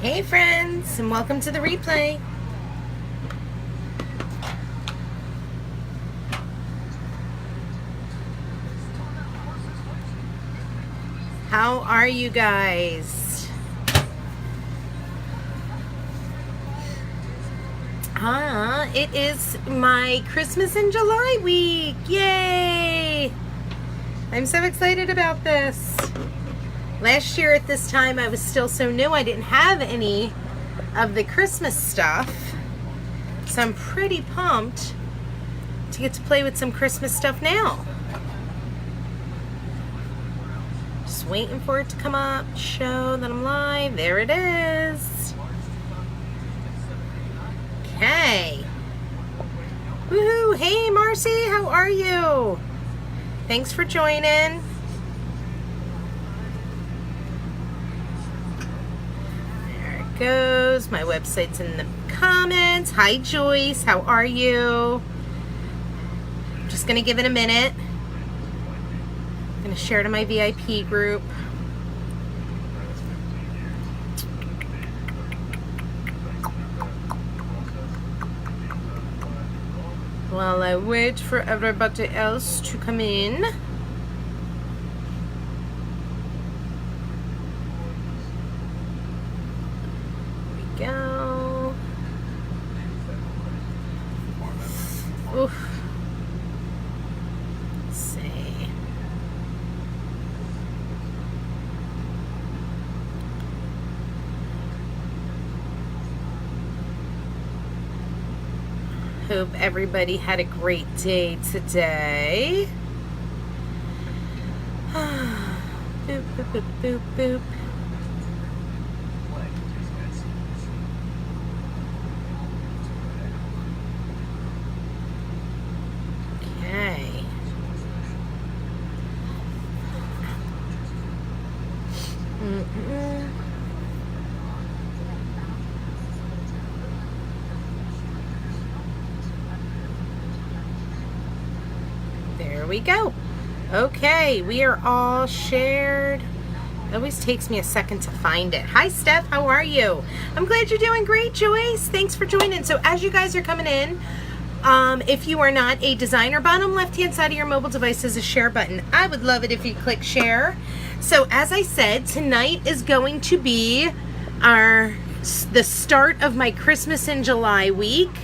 Hey friends, and welcome to the replay. How are you guys? It is my Christmas in July week. Yay! I'm so excited about this. Last year at this time I was still so new, I didn't have any of the Christmas stuff. So I'm pretty pumped to get to play with some Christmas stuff now. Just waiting for it to come up, show that I'm live. There it is. Okay. Woohoo! Hey Marcy, how are you? Thanks for joining. Goes. My website's in the comments. Hi Joyce, how are you? I'm just gonna give it a minute. I'm gonna share to my VIP group. While I wait for everybody else to come in. Go. Oof. Let's see. Hope everybody had a great day today. Boop, boop, boop, boop, boop. There we go. Okay, we are all shared. It always takes me a second to find it. Hi Steph, how are you? I'm glad you're doing great, Joyce. Thanks for joining. So as you guys are coming in, if you are not a designer, bottom left hand side of your mobile device is a share button. I would love it if you click share. So as I said, tonight is going to be the start of my Christmas in July week,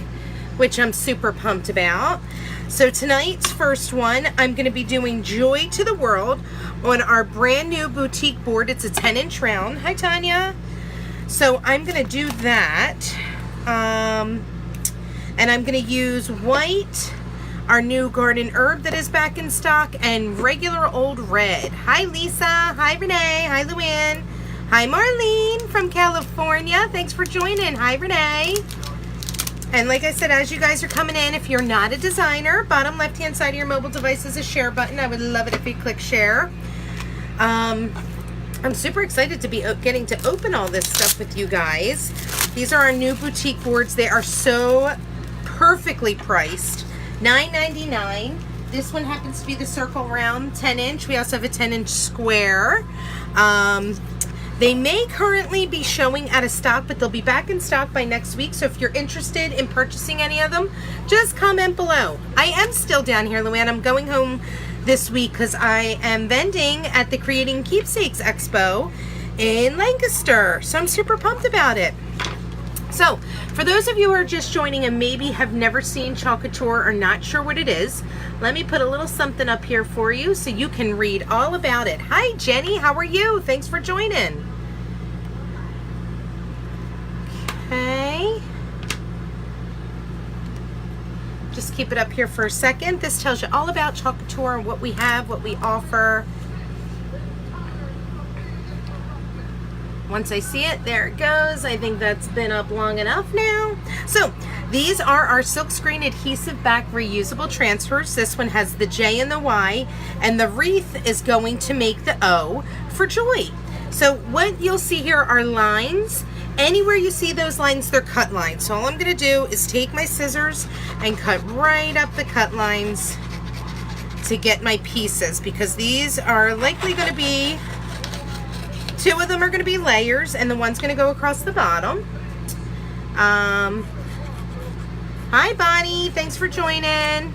which I'm super pumped about. So tonight's first one, I'm going to be doing Joy to the World on our brand new boutique board. It's a 10-inch round. Hi Tanya. So I'm going to do that. And I'm going to use white, our new garden herb that is back in stock, and regular old red. Hi Lisa. Hi Renee. Hi Luann. Hi Marlene from California. Thanks for joining. Hi Renee. And like I said, as you guys are coming in, if you're not a designer, bottom left hand side of your mobile device is a share button. I would love it if you click share. I'm super excited to be getting to open all this stuff with you guys. These are our new boutique boards. They are so perfectly priced. $9.99. This one happens to be the circle round 10-inch. We also have a 10-inch square. They may currently be showing out of stock, but they'll be back in stock by next week. So if you're interested in purchasing any of them, just comment below. I am still down here, Luann. I'm going home this week because I am vending at the Creating Keepsakes Expo in Lancaster. So I'm super pumped about it. So for those of you who are just joining and maybe have never seen Chalk Couture or not sure what it is, let me put a little something up here for you so you can read all about it. Hi Jenny, how are you? Thanks for joining. Okay. Just keep it up here for a second. This tells you all about Chalk Couture and what we have, what we offer. Once I see it, there it goes. I think that's been up long enough now. So these are our silkscreen adhesive back reusable transfers. This one has the J and the Y, and the wreath is going to make the O for joy. So what you'll see here are lines. Anywhere you see those lines, they're cut lines. So all I'm gonna do is take my scissors and cut right up the cut lines to get my pieces, because these are likely gonna be 2 of them are going to be layers, and the one's going to go across the bottom. Hi, Bonnie. Thanks for joining.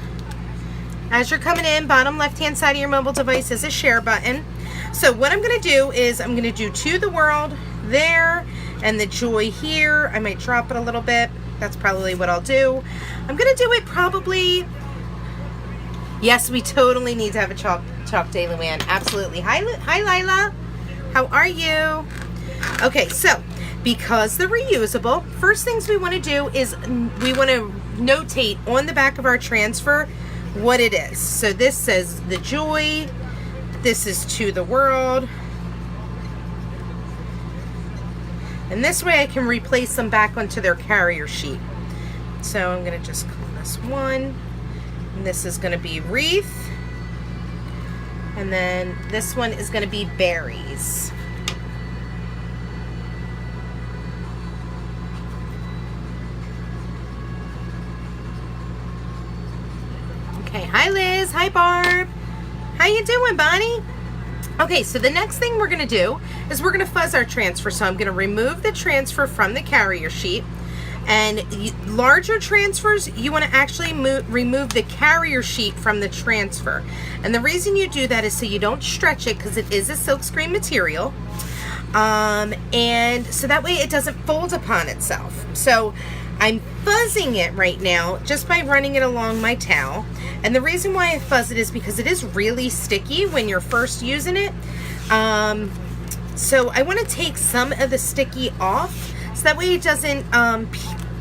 As you're coming in, bottom left-hand side of your mobile device is a share button. So what I'm going to do is I'm going to do To the World there, and the Joy here. I might drop it a little bit. That's probably what I'll do. I'm going to do it probably... Yes, we totally need to have a Chalk Day, Luann. Absolutely. Hi, Lila. How are you? Okay, so because they're reusable, first things we want to do is we want to notate on the back of our transfer what it is. So this says The Joy. This is To the World. And this way I can replace them back onto their carrier sheet. So I'm going to just call this one. And this is going to be Wreath. And then this one is going to be Berries. Okay, hi Liz, hi Barb. How you doing, Bonnie? Okay, so the next thing we're going to do is we're going to fuzz our transfer. So I'm going to remove the transfer from the carrier sheet. And larger transfers, you want to actually remove the carrier sheet from the transfer. And the reason you do that is so you don't stretch it, because it is a silkscreen material. And so that way it doesn't fold upon itself. So I'm fuzzing it right now just by running it along my towel. And the reason why I fuzz it is because it is really sticky when you're first using it. So I want to take some of the sticky off, so that way it doesn't,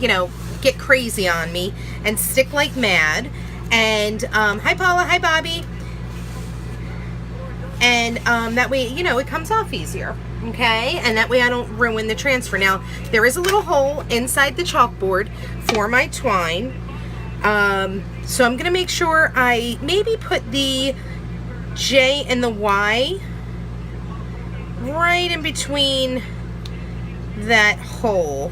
you know, get crazy on me and stick like mad. And hi Paula, hi Bobby. And that way, you know, it comes off easier. Okay, and that way I don't ruin the transfer. Now, there is a little hole inside the chalkboard for my twine. So I'm going to make sure I maybe put the J and the Y right in between that hole.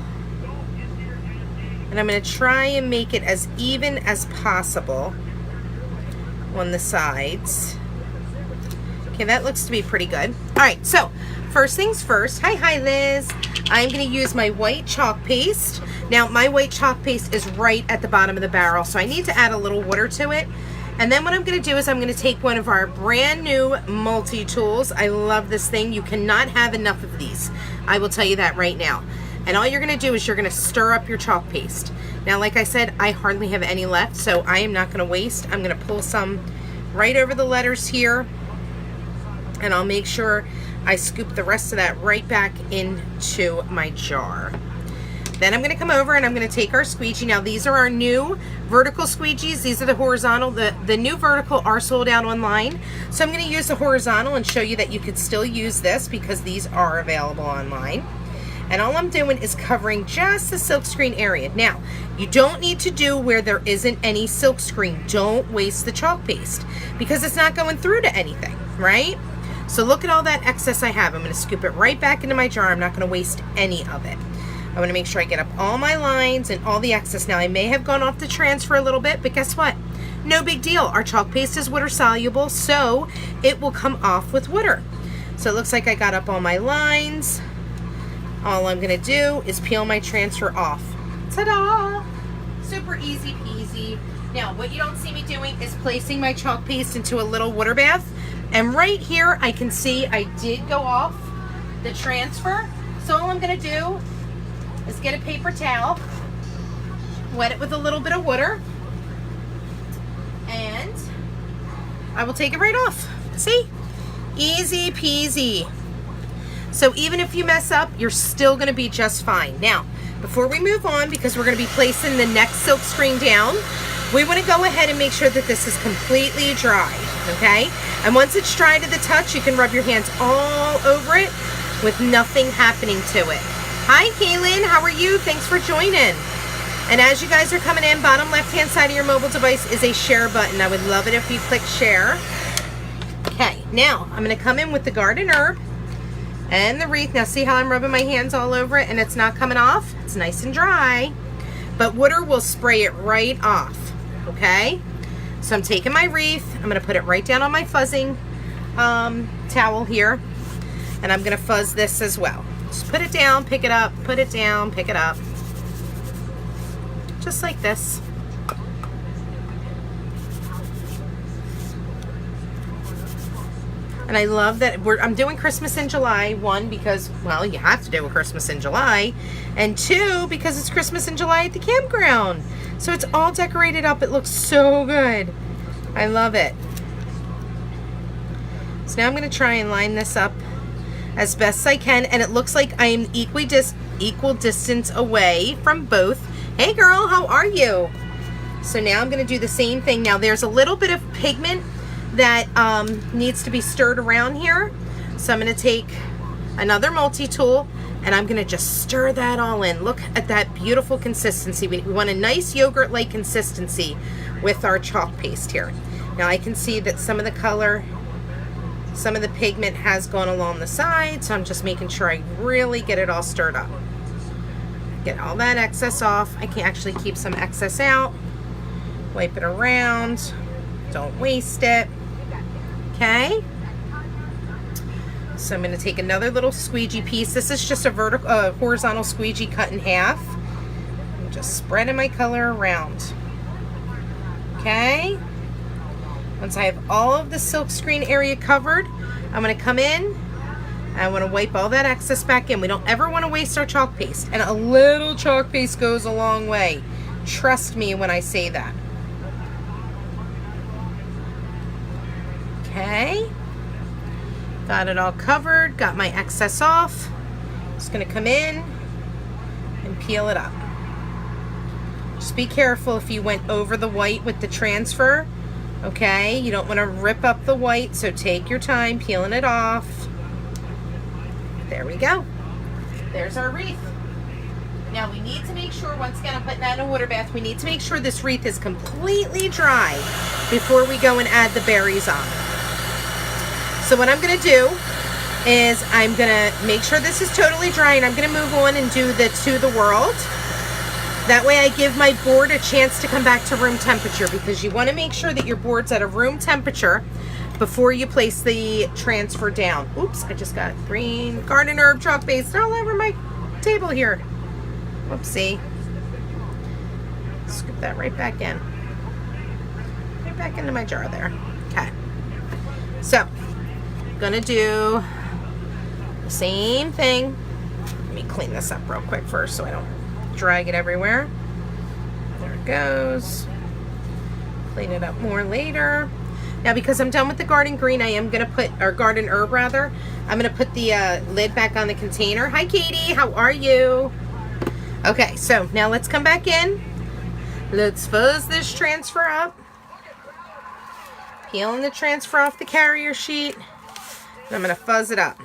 And I'm going to try and make it as even as possible on the sides. Okay, that looks to be pretty good. All right, so first things first. Hi Liz. I'm going to use my white chalk paste. Now, my white chalk paste is right at the bottom of the barrel, so I need to add a little water to it. And then what I'm going to do is I'm going to take one of our brand new multi-tools. I love this thing. You cannot have enough of these. I will tell you that right now. And all you're going to do is you're going to stir up your chalk paste. Now, like I said, I hardly have any left, so I am not going to waste. I'm going to pull some right over the letters here. And I'll make sure I scoop the rest of that right back into my jar. Then I'm going to come over and I'm going to take our squeegee. Now, these are our new vertical squeegees. These are the horizontal. The new vertical are sold out online. So I'm going to use the horizontal and show you that you could still use this because these are available online. And all I'm doing is covering just the silkscreen area. Now, you don't need to do where there isn't any silkscreen. Don't waste the chalk paste because it's not going through to anything, right? So look at all that excess I have. I'm going to scoop it right back into my jar. I'm not going to waste any of it. I want to make sure I get up all my lines and all the excess. Now, I may have gone off the transfer a little bit, but guess what? No big deal. Our chalk paste is water soluble, so it will come off with water. So it looks like I got up all my lines. All I'm going to do is peel my transfer off. Ta-da! Super easy peasy. Now, what you don't see me doing is placing my chalk paste into a little water bath. And right here, I can see I did go off the transfer. So all I'm going to do is get a paper towel, wet it with a little bit of water, and I will take it right off. See? Easy peasy. So even if you mess up, you're still going to be just fine. Now, before we move on, because we're going to be placing the next silk screen down, we want to go ahead and make sure that this is completely dry, okay? And once it's dry to the touch, you can rub your hands all over it with nothing happening to it. Hi, Kaylin. How are you? Thanks for joining. And as you guys are coming in, bottom left-hand side of your mobile device is a share button. I would love it if you click share. Okay, now I'm going to come in with the garden herb and the wreath. Now, see how I'm rubbing my hands all over it and it's not coming off? It's nice and dry. But water will spray it right off. Okay, so I'm taking my wreath, I'm going to put it right down on my fuzzing towel here, And I'm gonna fuzz this as well. Just put it down, pick it up, put it down, pick it up. Just like this. And I love that I'm doing Christmas in July. One, because, well, you have to do a Christmas in July. And two, because it's Christmas in July at the campground. So it's all decorated up. It looks so good. I love it. So now I'm going to try and line this up as best I can. And it looks like I am equal distance away from both. Hey girl, how are you? So now I'm going to do the same thing. Now there's a little bit of pigment that needs to be stirred around here. So I'm going to take another multi-tool and I'm going to just stir that all in. Look at that beautiful consistency. We want a nice yogurt-like consistency with our chalk paste here. Now I can see that some of the color, some of the pigment has gone along the side, so I'm just making sure I really get it all stirred up. Get all that excess off. I can actually keep some excess out. Wipe it around. Don't waste it. Okay. So I'm going to take another little squeegee piece. This is just a horizontal squeegee cut in half. I'm just spreading my color around. Okay. Once I have all of the silk screen area covered, I'm going to come in. I want to wipe all that excess back in. We don't ever want to waste our chalk paste. And a little chalk paste goes a long way. Trust me when I say that. Okay. Got it all covered. Got my excess off. Just going to come in and peel it up. Just be careful if you went over the white with the transfer. Okay. You don't want to rip up the white, so take your time peeling it off. There we go. There's our wreath. Now we need to make sure, once again, I'm putting that in a water bath, we need to make sure this wreath is completely dry before we go and add the berries on. So what I'm going to do is I'm going to make sure this is totally dry, and I'm going to move on and do the To the World. That way I give my board a chance to come back to room temperature, because you want to make sure that your board's at a room temperature before you place the transfer down. Oops, I just got green garden herb chalk paste all over my table here. Whoopsie. Scoop that right back in. Right back into my jar there. Okay. So, gonna do the same thing. Let me clean this up real quick first so I don't drag it everywhere. There it goes. Clean it up more later. Now, because I'm done with the garden green, I am going to put, or garden herb rather, I'm going to put the lid back on the container. Hi, Katie. How are you? Okay, so now let's come back in. Let's fuzz this transfer up. Peeling the transfer off the carrier sheet. And I'm going to fuzz it up.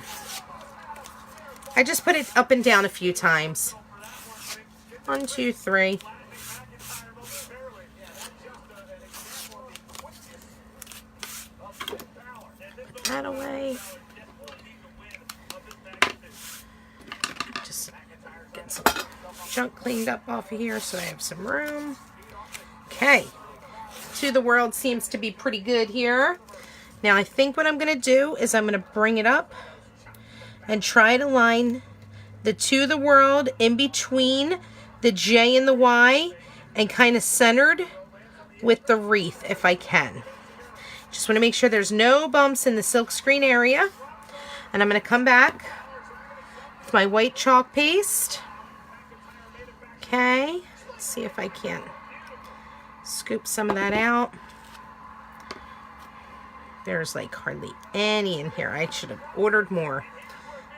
I just put it up and down a few times. 1, 2, 3. That away. Just get some junk cleaned up off of here so I have some room. Okay. To the World seems to be pretty good here. Now I think what I'm going to do is I'm going to bring it up and try to line the To the World in between the J and the Y and kind of centered with the wreath if I can. Just want to make sure there's no bumps in the silk screen area. And I'm going to come back with my white chalk paste. Okay, let's see if I can scoop some of that out. There's like hardly any in here. I should have ordered more.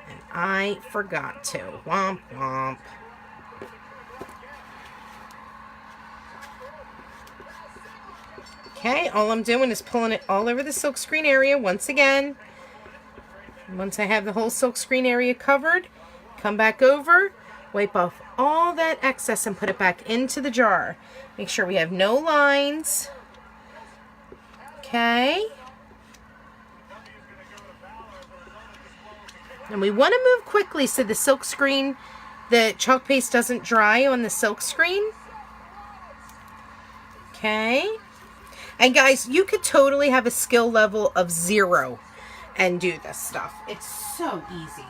And I forgot to. Womp womp. Okay, all I'm doing is pulling it all over the silk screen area once again. Once I have the whole silk screen area covered, come back over, wipe off all that excess and put it back into the jar. Make sure we have no lines. Okay. And we want to move quickly so the silk screen, the chalk paste doesn't dry on the silk screen. Okay. And guys, you could totally have a skill level of 0 and do this stuff. It's so easy.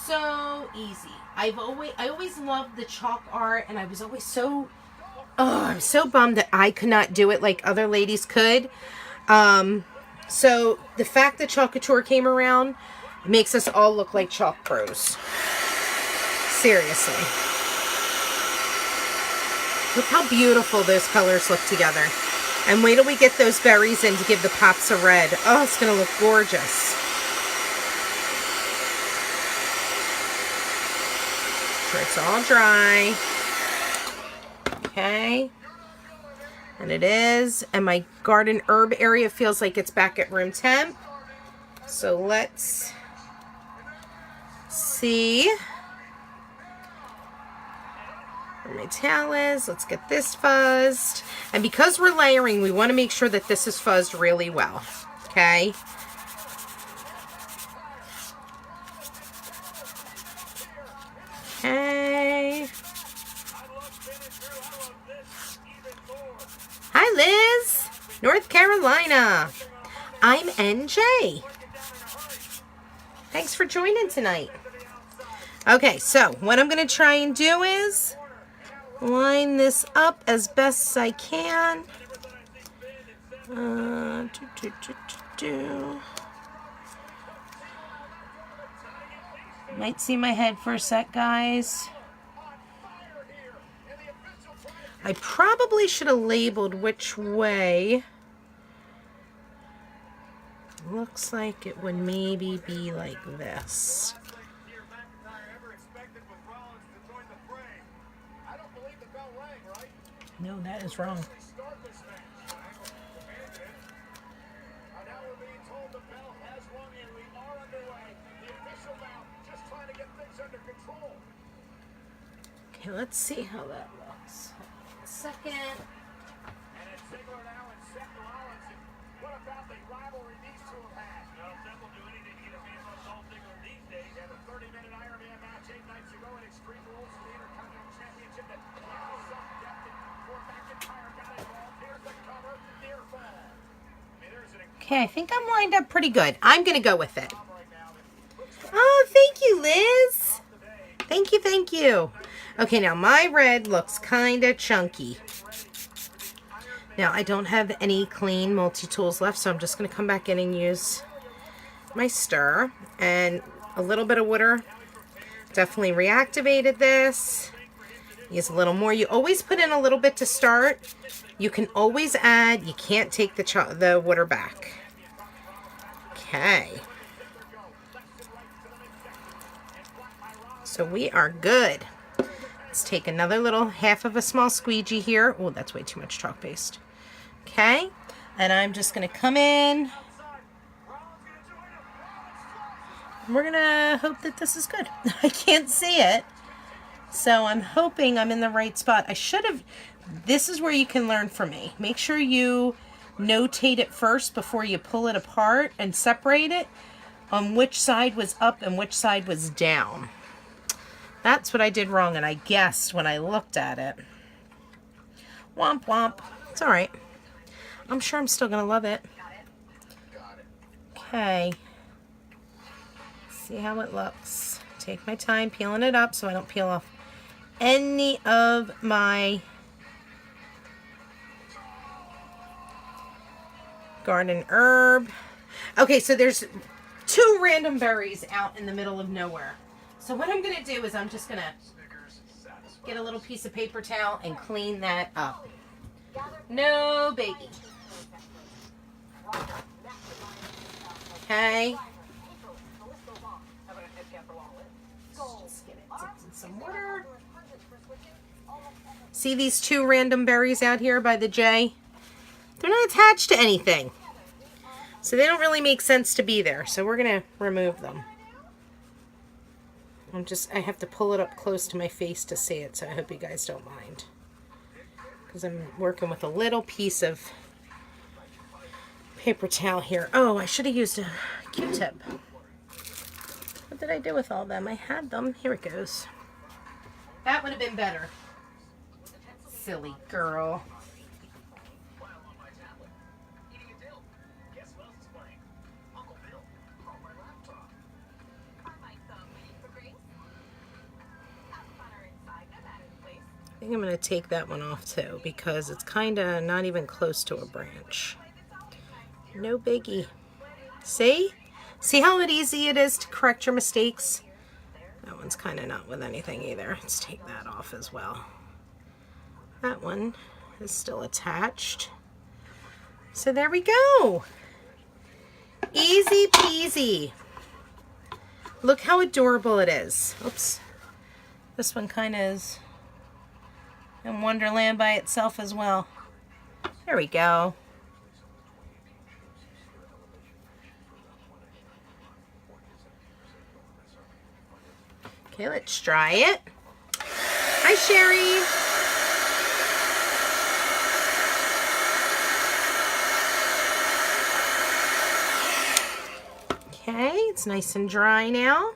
So easy. I always loved the chalk art, and I was always so, I'm so bummed that I could not do it like other ladies could. So the fact that Chalk Couture came around makes us all look like chalk pros. Seriously. Look how beautiful those colors look together. And wait till we get those berries in to give the pops of red. Oh, it's going to look gorgeous. Sure it's all dry. Okay. And it is. And my garden herb area feels like it's back at room temp. So let's see where my towel is. Let's get this fuzzed. And because we're layering, we want to make sure that this is fuzzed really well. Okay. Okay. Hi, Liz. North Carolina. I'm NJ. Thanks for joining tonight. Okay, so what I'm going to try and do is line this up as best as I can. Might see my head for a sec, guys. I probably should have labeled which way. Looks like it would maybe be like this. No, that is wrong. Okay, let's see how that looks. Second. Okay, I think I'm lined up pretty good. I'm going to go with it. Oh, thank you, Liz. Thank you, thank you. Okay, now my red looks kind of chunky. Now, I don't have any clean multi-tools left, so I'm just going to come back in and use my stir. And a little bit of water definitely reactivated this. Use a little more. You always put in a little bit to start. You can always add. You can't take the water back. Okay. So we are good. Let's take another little half of a small squeegee here. Oh, that's way too much chalk paste. Okay. And I'm just going to come in. We're going to hope that this is good. I can't see it. So I'm hoping I'm in the right spot. I should have, this is where you can learn from me. Make sure you notate it first before you pull it apart and separate it on which side was up and which side was down. That's what I did wrong, and I guessed when I looked at it. Womp womp. It's all right. I'm sure I'm still going to love it. Okay. See how it looks. Take my time peeling it up so I don't peel off any of my garden herb. Okay, so there's 2 random berries out in the middle of nowhere. So what I'm going to do is I'm just going to get a little piece of paper towel and clean that up. No biggie. Okay. Just get it dipped in some water. See these 2 random berries out here by the J? They're not attached to anything. So they don't really make sense to be there. So we're going to remove them. I have to pull it up close to my face to see it, so I hope you guys don't mind. Because I'm working with a little piece of paper towel here. Oh, I should have used a Q-tip. What did I do with all of them? I had them. Here it goes. That would have been better. Silly girl. think I'm going to take that one off too because it's kind of not even close to a branch. No biggie. See? See how easy it is to correct your mistakes? That one's kind of not with anything either. Let's take that off as well. That one is still attached. So there we go. Easy peasy. Look how adorable it is. Oops. This one kind of is in Wonderland by itself as well. There we go. Okay, let's try it. Hi, Sherry. Okay, it's nice and dry now.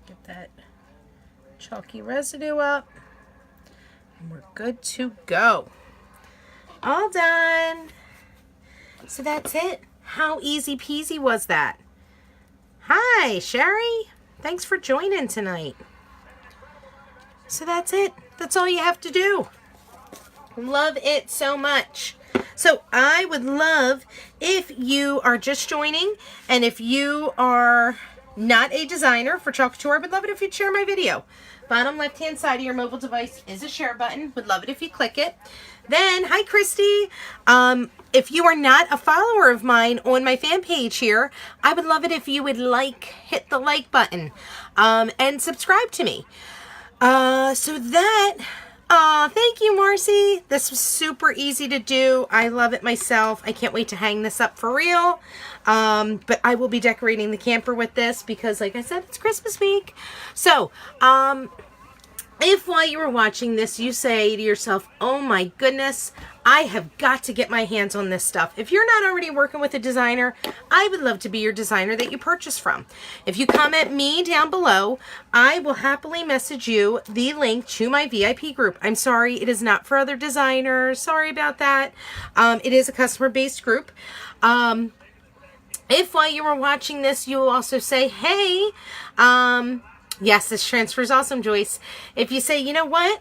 Get that chalky residue up. And we're good to go. All done. So that's it. How easy peasy was that? Hi, Sherry. Thanks for joining tonight. So that's it. That's all you have to do. Love it so much. So I would love if you are just joining, and if you are not a designer for Chalk Couture, I would love it if you'd share my video. Bottom left hand side of your mobile device is a share button. Would love it if you click it. Then, hi Christy. If you are not a follower of mine on my fan page here, I would love it if you would hit the like button, and subscribe to me. Thank you, Marcy. This was super easy to do. I love it myself. I can't wait to hang this up for real. But I will be decorating the camper with this because, like I said, it's Christmas week. So, if while you were watching this, you say to yourself, oh my goodness, I have got to get my hands on this stuff. If you're not already working with a designer, I would love to be your designer that you purchase from. If you comment me down below, I will happily message you the link to my VIP group. I'm sorry, it is not for other designers. Sorry about that. It is a customer-based group. If while you were watching this, you will also say, hey, yes, this transfer is awesome, Joyce. If you say, you know what,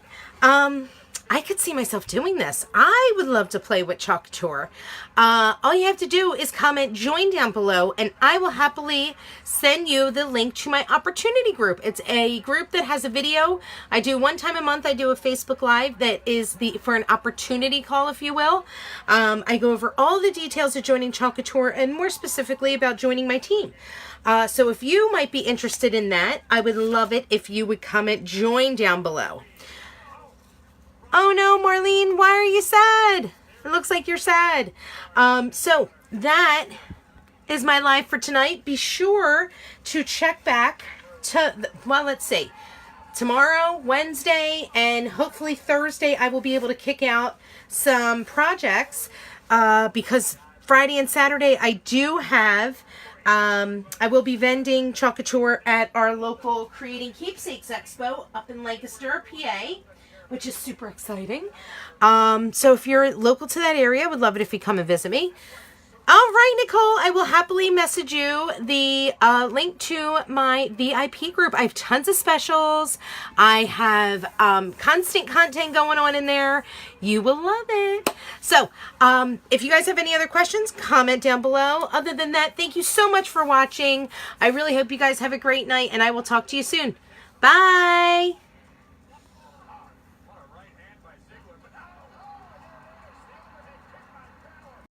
I could see myself doing this. I would love to play with Chalk Couture. All you have to do is comment join down below, and I will happily send you the link to my opportunity group. It's a group that has a video. I do one time a month. I do a Facebook Live that is for an opportunity call, if you will. I go over all the details of joining Chalk Couture and more specifically about joining my team. So if you might be interested in that, I would love it if you would comment join down below. Oh no, Marlene, why are you sad? It looks like you're sad. So that is my live for tonight. Be sure to check back to, well, let's see. Tomorrow, Wednesday, and hopefully Thursday, I will be able to kick out some projects because Friday and Saturday, I do have, I will be vending Chalk Couture at our local Creating Keepsakes Expo up in Lancaster, PA, which is super exciting. So if you're local to that area, I would love it if you come and visit me. All right, Nicole, I will happily message you the link to my VIP group. I have tons of specials. I have constant content going on in there. You will love it. So if you guys have any other questions, comment down below. Other than that, thank you so much for watching. I really hope you guys have a great night, and I will talk to you soon. Bye.